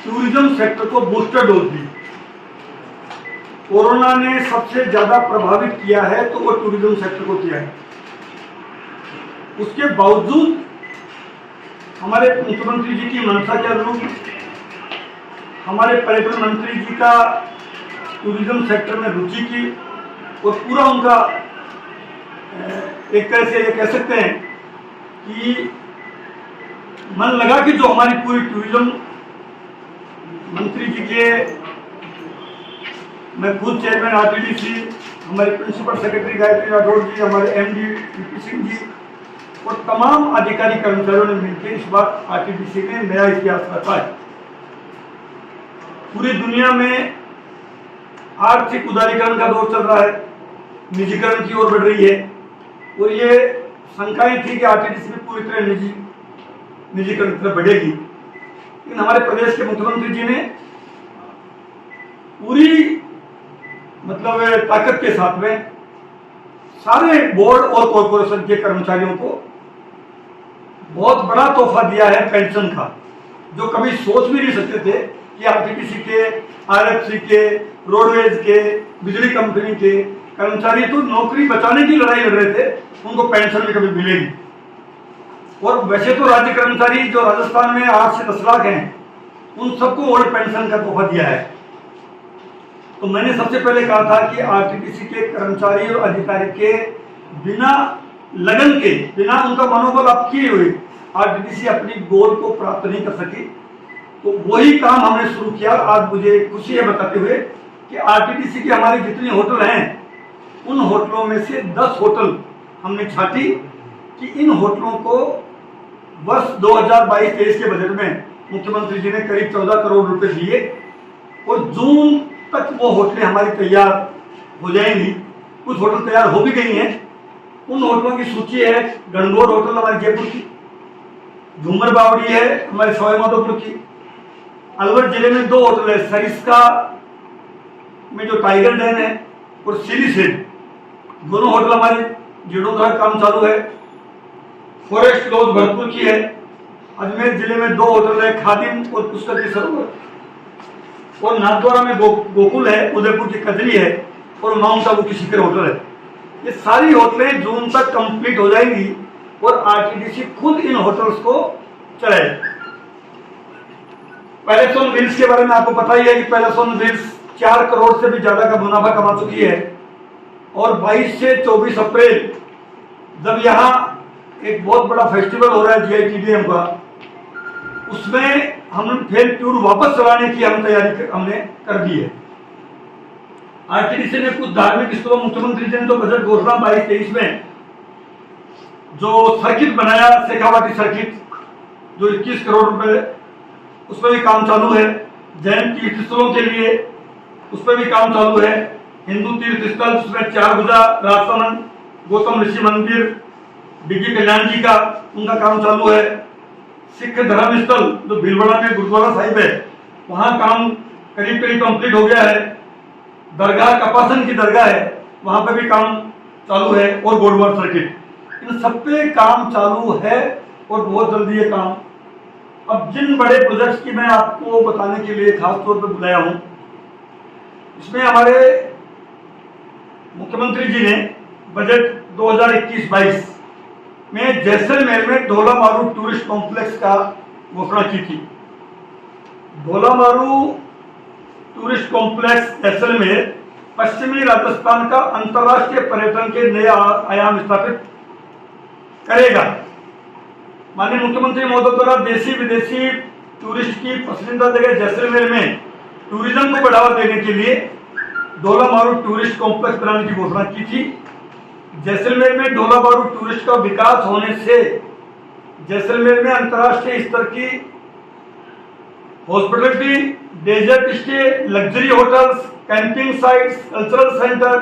Tourism sector को booster dose दी। Corona ने सबसे ज्यादा प्रभावित किया है तो वो टूरिज्म सेक्टर को किया है। उसके बावजूद हमारे मुख्यमंत्री जी की मंशा के अनुरूप हमारे पर्यटन मंत्री जी का टूरिज्म सेक्टर में रुचि की और पूरा उनका एक तरह से ये कह सकते हैं कि मन लगा कि जो हमारी पूरी टूरिज्म मंत्री जी के, मैं खुद चेयरमैन आरटीडीसी, हमारे प्रिंसिपल सेक्रेटरी गायत्री राठौड़ जी, हमारे एमडी वीपी सिंह जी और तमाम अधिकारी कर्मचारियों ने मिलकर इस बार आरटीडीसी ने नया इतिहास रचा है। पूरी दुनिया में आर्थिक उदारीकरण का दौर चल रहा है, निजीकरण की ओर बढ़ रही है और ये शंकाएं थी कि आरटीडीसी भी पूरी तरह निजीकरण की तरफ बढ़ेगी। लेकिन हमारे प्रदेश के मुख्यमंत्री जी ने पूरी ताकत के साथ में सारे बोर्ड और कॉर्पोरेशन के कर्मचारियों को बहुत बड़ा तोहफा दिया है पेंशन का, जो कभी सोच भी नहीं सकते थे कि आरटीपीसी के, आरएफसी के, रोडवेज के, बिजली कंपनी के कर्मचारी तो नौकरी बचाने की लड़ाई लड़ रहे थे, उनको पेंशन भी कभी मिलेगी। और वैसे तो राज्य कर्मचारी जो राजस्थान में 8 से 10 लाख हैं, उन सबको ओल्ड पेंशन का तोहफा दिया है। तो मैंने सबसे पहले कहा था कि आरटीपीसी के कर्मचारी और अधिकारी के बिना लगन के, बिना उनका मनोबल अब किए हुए आरटीपीसी अपनी गोल को प्राप्त नहीं कर सकी। तो वही काम हमने शुरू किया। आज मुझे खुशी है बताते हुए कि आरटीपीसी के हमारे जितने होटल हैं, उन होटलों में से 10 होटल हमने छाटी कि इन होटलों को वर्ष 2022-23 के बजट में मुख्यमंत्री जी ने करीब 14 करोड़ रुपए दिए और जून तक वो होटलें हमारी तैयार हो जाएंगी। कुछ होटल तैयार हो भी गई हैं। उन होटलों की सूची है: गणगौर होटल हमारे जयपुर की, झूमर बावड़ी है हमारे सवाई माधोपुर की, अलवर जिले में 2 होटल है, सरिस्का में जो टाइगर डैन है और सिली सेट, दोनों होटल हमारे जीर्णोद्धार काम चालू है। फॉरेस्ट लॉज भरतपुर की है। अजमेर जिले में 2 होटल है, खादिम और पुष्कर की सरोवर, और नाथद्वारा में गोकुल है, उदयपुर की कजरी है और माउंट आबू की शिखर होटल है। ये सारी होटलें जून तक कंप्लीट हो जाएंगी और आरटीडीसी खुद इन होटल्स को चलाएगा। पैलेसोन विल्स के बारे में आपको पता ही है कि पैलेसोन विल्स 4 करोड़ से भी ज्यादा का मुनाफा कमा चुकी है और 22 से 24 अप्रैल जब यहाँ एक बहुत बड़ा फेस्टिवल हो रहा है जीआईटीडीएम का, उसमें हम फिर टूर वापस चलाने की तैयारी हमने कर दी है। आरटीडीसी ने कुछ धार्मिक स्थलों, मुख्यमंत्री जी ने तो बजट घोषणा 22-23 में जो सर्किट बनाया, शेखावाटी सर्किट, जो 21 करोड़ रुपए, उसमें भी काम चालू है। जैन तीर्थ स्थलों के लिए उसमें भी काम चालू है। हिंदू तीर्थ स्थल जिसमें 4 भुजा, राजसमंद, गौतम ऋषि मंदिर, डिग्गी कल्याण जी का, उनका काम चालू है। सिख धर्म स्थल जो भीलवाड़ा में गुरुद्वारा साहिब है, वहां काम करीब कंप्लीट हो गया है। दरगाह कपासन की दरगाह है, वहां पे भी काम चालू है और गोडवार सर्किट, इन सब पे काम चालू है और बहुत जल्दी ये काम। अब जिन बड़े प्रोजेक्ट्स की मैं आपको बताने के लिए खास तौर पर बुलाया हूं, इसमें हमारे मुख्यमंत्री जी ने बजट 2021-22 में जैसलमेर में ढोलामारू टूरिस्ट कॉम्प्लेक्स का घोषणा की थी। ढोलामारू टूरिस्ट कॉम्प्लेक्स जैसलमेर पश्चिमी राजस्थान का अंतर्राष्ट्रीय पर्यटन के नए आयाम स्थापित करेगा। माननीय मुख्यमंत्री महोदय द्वारा देशी विदेशी टूरिस्ट की पसंदीदा जगह जैसलमेर में टूरिज्म को बढ़ावा देने के लिए ढोलामारू टूरिस्ट कॉम्प्लेक्स बनाने की घोषणा की थी। जैसलमेर में ढोलामारू टूरिस्ट का विकास होने से जैसलमेर में अंतर्राष्ट्रीय स्तर की hospitality, desert stay, luxury hotels, camping sites, cultural centre,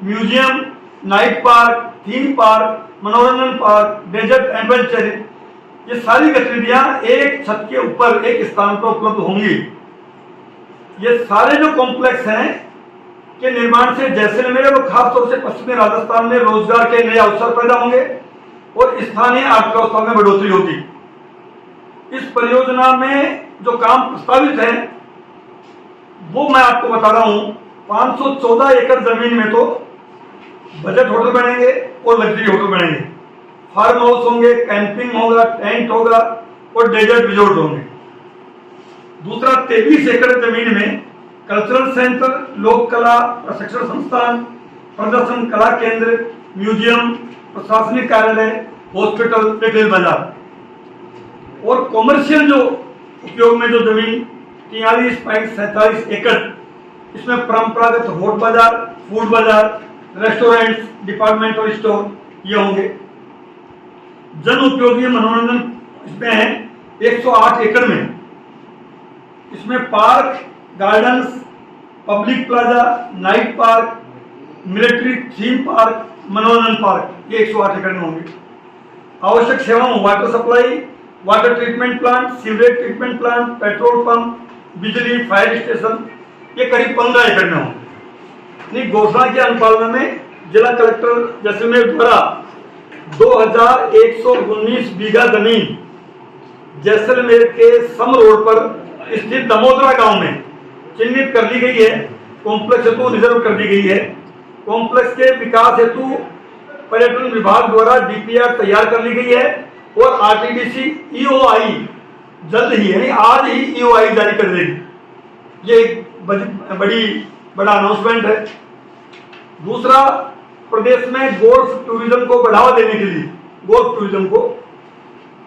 museum, night park, theme park, मनोरंजन पार्क, डेजर्ट एडवेंचर, ये सारी गतिविधियां एक छत के ऊपर एक स्थान पर उपलब्ध होंगी। ये सारे जो कॉम्प्लेक्स हैं के निर्माण से जैसलमेर और खासतौर से पश्चिमी राजस्थान में रोजगार के नए अवसर पैदा होंगे और स्थानीय अर्थव्यवस्था में बढ़ोतरी होगी। इस परियोजना में जो काम प्रस्तावित हैं वो मैं आपको बता रहा हूं। 514 एकड़ जमीन में तो बजट होटल बनेंगे और लग्जरी होटल बनेंगे, फार्म हाउस होंगे, कैंपिंग होगा, टेंट होगा और डेजर्ट रिजोर्ट होंगे। दूसरा, 23 एकड़ जमीन में कल्चरल सेंटर, लोक कला प्रशिक्षण संस्थान, प्रदर्शन कला केंद्र, म्यूजियम, प्रशासनिक कार्यालय, हॉस्पिटल, रिटेल बाजार। और कॉमर्शियल जो उपयोग में जो जमीन 43.47 एकड़, इसमें परंपरागत होट बाजार, फूड बाजार, रेस्टोरेंट्स, डिपार्टमेंटल स्टोर ये होंगे। जन उपयोगी मनोरंजन इसमें है 108 एकड़ में, इसमें park, gardens, public plaza, night park, military theme park, मनोरंजन पार्क, ये 108 एकड़ में होंगे। आवश्यक सेवाओं water supply, water treatment plant, sewerage treatment plant, petrol pump, बिजली, फायर स्टेशन, ये करीब 15 एकड़ में होंगे। घोषणा की अनुपालना में जिला कलेक्टर जैसलमेर द्वारा 2119 बीघा जमीन जैसलमेर के सम रोड पर स्थित दमोदरा गांव में चिन्हित कर ली गई है, कॉम्प्लेक्स हेतु रिजर्व कर दी गई है। कॉम्प्लेक्स के विकास हेतु पर्यटन विभाग द्वारा डीपीआर तैयार कर ली गई है और आरटीडीसी ईओआई जल्द ही, यानी आज ही ईओआई जारी कर देगी। ये एक बड़ा अनाउंसमेंट है। दूसरा, प्रदेश में गोल्फ टूरिज्म को बढ़ावा देने के लिए, गोल्फ टूरिज्म को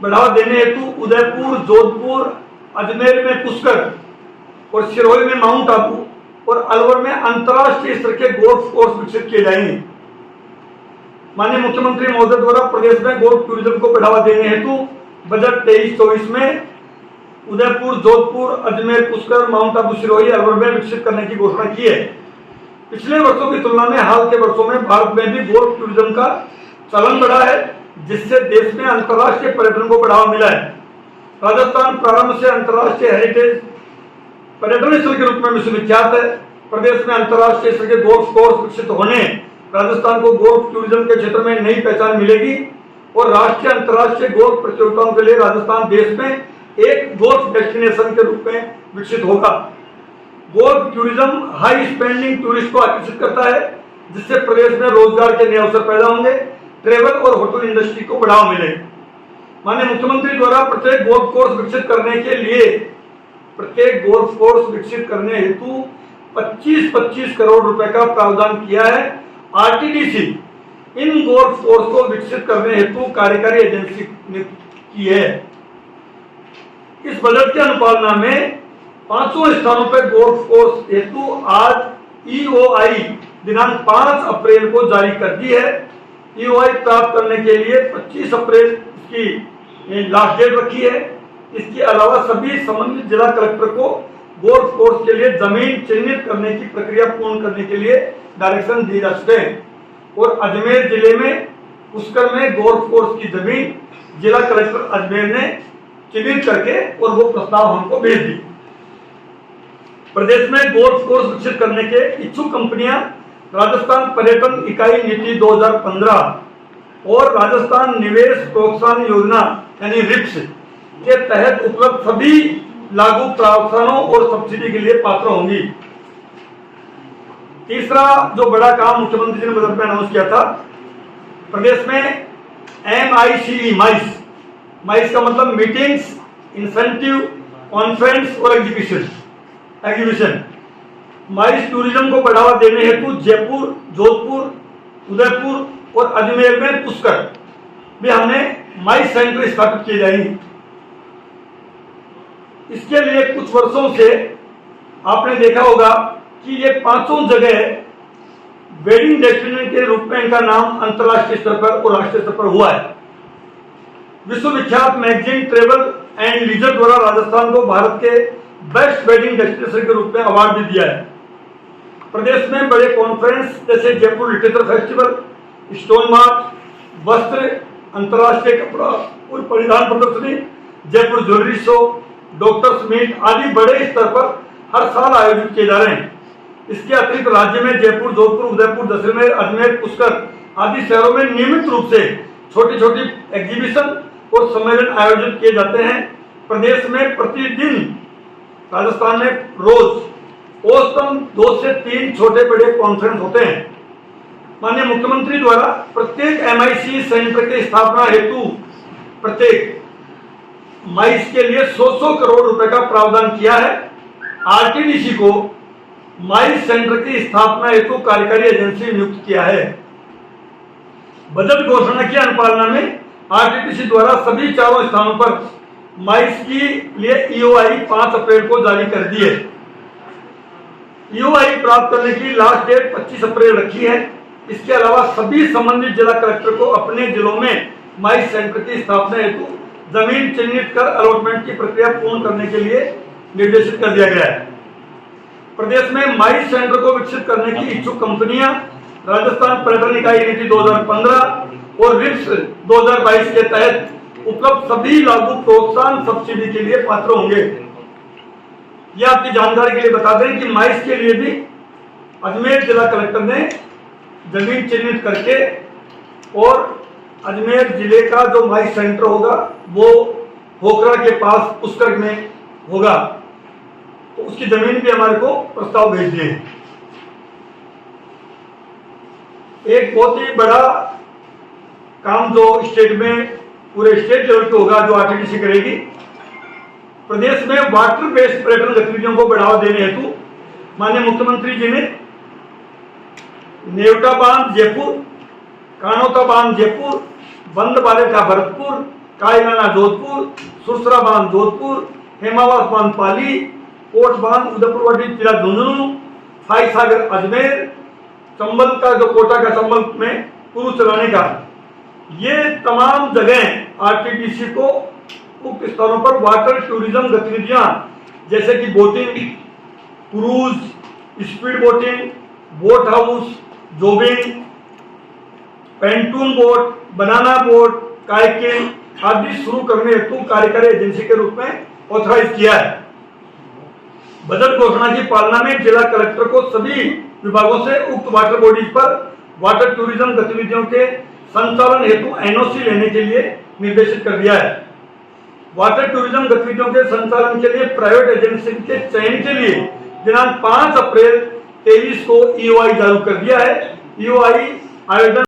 बढ़ावा देने हेतु उदयपुर, जोधपुर, अजमेर में पुष्कर और सिरोही में माउंट आबू और अलवर में अंतर्राष्ट्रीय स्तर के गोल्फ कोर्स विकसित किए जाएंगे। माननीय मुख्यमंत्री महोदय द्वारा प्रदेश में गोल्फ टूरिज्म को बढ़ावा देने हेतु बजट 23-24 में उदयपुर, जोधपुर, अजमेर, पुष्कर, माउंट आबू, सिरोही, अलवर में विकसित करने की घोषणा की है। पिछले वर्षों की तुलना में हाल के वर्षों में भारत में भी गोल्फ टूरिज्म का चलन बढ़ा है, जिससे देश में अंतर्राष्ट्रीय पर्यटन को बढ़ावा मिला है। राजस्थान प्रारंभ से अंतर्राष्ट्रीय हेरिटेज पर्यटन स्थल के रूप में विश्वविख्यात है। प्रदेश में अंतर्राष्ट्रीय स्तर के गोल्फ कोर्स विकसित होने राजस्थान को गोल्फ टूरिज्म के क्षेत्र में नई पहचान मिलेगी और राष्ट्रीय अंतर्राष्ट्रीय गोल्फ प्रतियोगिताओं के लिए राजस्थान देश में एक गोल्फ डेस्टिनेशन के रूप में विकसित होगा। Golf tourism high spending tourist को आकर्षित करता है, जिससे प्रदेश में रोजगार के नए अवसर पैदा होंगे, ट्रेवल और होटल इंडस्ट्री को बढ़ावा मिलेगा। माननीय मुख्यमंत्री द्वारा प्रत्येक गोल्फ कोर्स विकसित करने हेतु 25-25 करोड़ रुपए का प्रावधान किया है। आरटीडीसी इन गोल्फ कोर्स को विकसित करने हेतु कार्यकारी एजेंसी नियुक्त की है। इस बजट की अनुपालना में 500 स्थानों पर गोल्फ कोर्स हेतु आज ईओआई दिनांक 5 अप्रैल को जारी कर दी है। ईओआई प्राप्त करने के लिए 25 अप्रैल की लास्ट डेट रखी है। इसके अलावा सभी संबंधित जिला कलेक्टर को गोल्फ कोर्स के लिए जमीन चिन्हित करने की प्रक्रिया पूर्ण करने के लिए डायरेक्शन दिए जा चुके हैं और अजमेर जिले में पुष्कर में गोल्फ कोर्स की जमीन जिला कलेक्टर अजमेर ने चिन्हित करके और वो प्रस्ताव हमको भेज दी। प्रदेश में गोल्फ कोर्स विकसित करने के इच्छुक कंपनियां राजस्थान पर्यटन इकाई नीति 2015 और राजस्थान निवेश प्रोत्साहन योजना यानी रिप्स के तहत उपलब्ध सभी लागू प्रावधानों और सब्सिडी के लिए पात्र होंगी। तीसरा जो बड़ा काम मुख्यमंत्री जी ने बजट में अनाउंस किया था, प्रदेश में MICE माइस का मतलब मीटिंग्स, इंसेंटिव, कॉन्फ्रेंस और एग्जीबिशन। माइस टूरिज्म को बढ़ावा देने हेतु जयपुर, जोधपुर, उदयपुर और अजमेर में पुष्कर में हमने माइस सेंटर स्थापित किए जाएंगे। इसके लिए कुछ वर्षों से आपने देखा होगा कि ये 5 जगह वेडिंग डेस्टिनेशन के रूप में इनका नाम अंतर्राष्ट्रीय स्तर पर और राष्ट्रीय स्तर पर हुआ है। विश्वविख्यात मैगजीन ट्रेवल एंड लीजर द्वारा राजस्थान को भारत के बेस्ट वेडिंग डेस्टिनेशन के रूप में अवार्ड भी दिया है। प्रदेश में बड़े कॉन्फ्रेंस जैसे Jaipur literature festival, stone march, वस्त्र, अंतर्राष्ट्रीय कपड़ा और परिधान प्रदर्शनी, Jaipur jewellery show, doctors meet आदि बड़े स्तर पर हर साल आयोजित किए जा रहे हैं। इसके अतिरिक्त राज्य में जयपुर, जोधपुर, उदयपुर, जैसलमेर, अजमेर, पुष्कर आदि शहरों में नियमित रूप से छोटी छोटी एग्जीबिशन और सम्मेलन आयोजित किए जाते हैं। प्रदेश में प्रतिदिन राजस्थान में रोज औसतन 2 से 3 छोटे बड़े कॉन्फ्रेंस होते हैं। माननीय मुख्यमंत्री द्वारा प्रत्येक MIC सेंटर की स्थापना हेतु प्रत्येक माइस के लिए 100 करोड़ रुपए का प्रावधान किया है। RTDC को माइस सेंटर की स्थापना हेतु कार्यकारी एजेंसी नियुक्त किया है। बजट घोषणा की अनुपालना में RTDC द्वारा सभी 4 स्थानों पर माइस की लिए EOI 5 अप्रैल को जारी कर दी है। EOI प्राप्त करने की लास्ट डेट 25 अप्रैल रखी है। इसके अलावा सभी संबंधित जिला कलेक्टर को अपने जिलों में माइस सेंटर की स्थापना हेतु जमीन चिन्हित कर अलॉटमेंट की प्रक्रिया पूर्ण करने के लिए निर्देशित कर दिया गया है। प्रदेश में माइस सेंटर को विकसित करने की इच्छुक कंपनियां राजस्थान पर्यटन इकाई नीति 2015 और रिप्स 2022 के तहत उपलब्ध सभी लागू प्रोत्साहन सब्सिडी के लिए पात्र होंगे। यह आपकी जानकारी के लिए बता दें कि माइस के लिए भी अजमेर जिला कलेक्टर ने जमीन चिन्हित करके और अजमेर जिले का जो माइस सेंटर होगा वो होकरा के पास पुष्कर में होगा, तो उसकी जमीन भी हमारे को प्रस्ताव भेज दिए। एक बहुत ही बड़ा काम जो स्टेट में पूरे स्टेट लेवल पे होगा, जो RTDC करेगी, प्रदेश में वाटर बेस्ड पर्यटन गतिविधियों को बढ़ावा देने हेतु माननीय मुख्यमंत्री जी ने नेवटा बांध जयपुर, कानोता बांध जयपुर, बंद बारेठा भरतपुर, कायलाना जोधपुर, सुरसरा बांध जोधपुर, हेमावास बांध पाली, कोट बांध उदयपुरवाड़ी जिला झुंझुनू, फाई सागर अजमेर, चंबल का जो कोटा का चंबल में पुरु चलाने का, ये तमाम जगह RTDC को उक्त स्थानों पर वाटर टूरिज्म गतिविधियां जैसे कि boating, cruise, speed boating, boat house, जोबिंग, pontoon boat, banana boat, kayaking आदि शुरू करने हेतु कार्यकारी एजेंसी के रूप में ऑथराइज किया है। बजट घोषणा की पालना में जिला कलेक्टर को सभी विभागों से उक्त वाटर बॉडीज पर वाटर टूरिज्म गतिविधियों के संचालन हेतु NOC लेने के लिए निर्देशित कर दिया है। वाटर टूरिज्म गतिविधियों के संचालन के लिए प्राइवेट एजेंसी के चयन के लिए दिनांक 5 अप्रैल 23 को EOI जारी कर दिया है। EOI आवेदन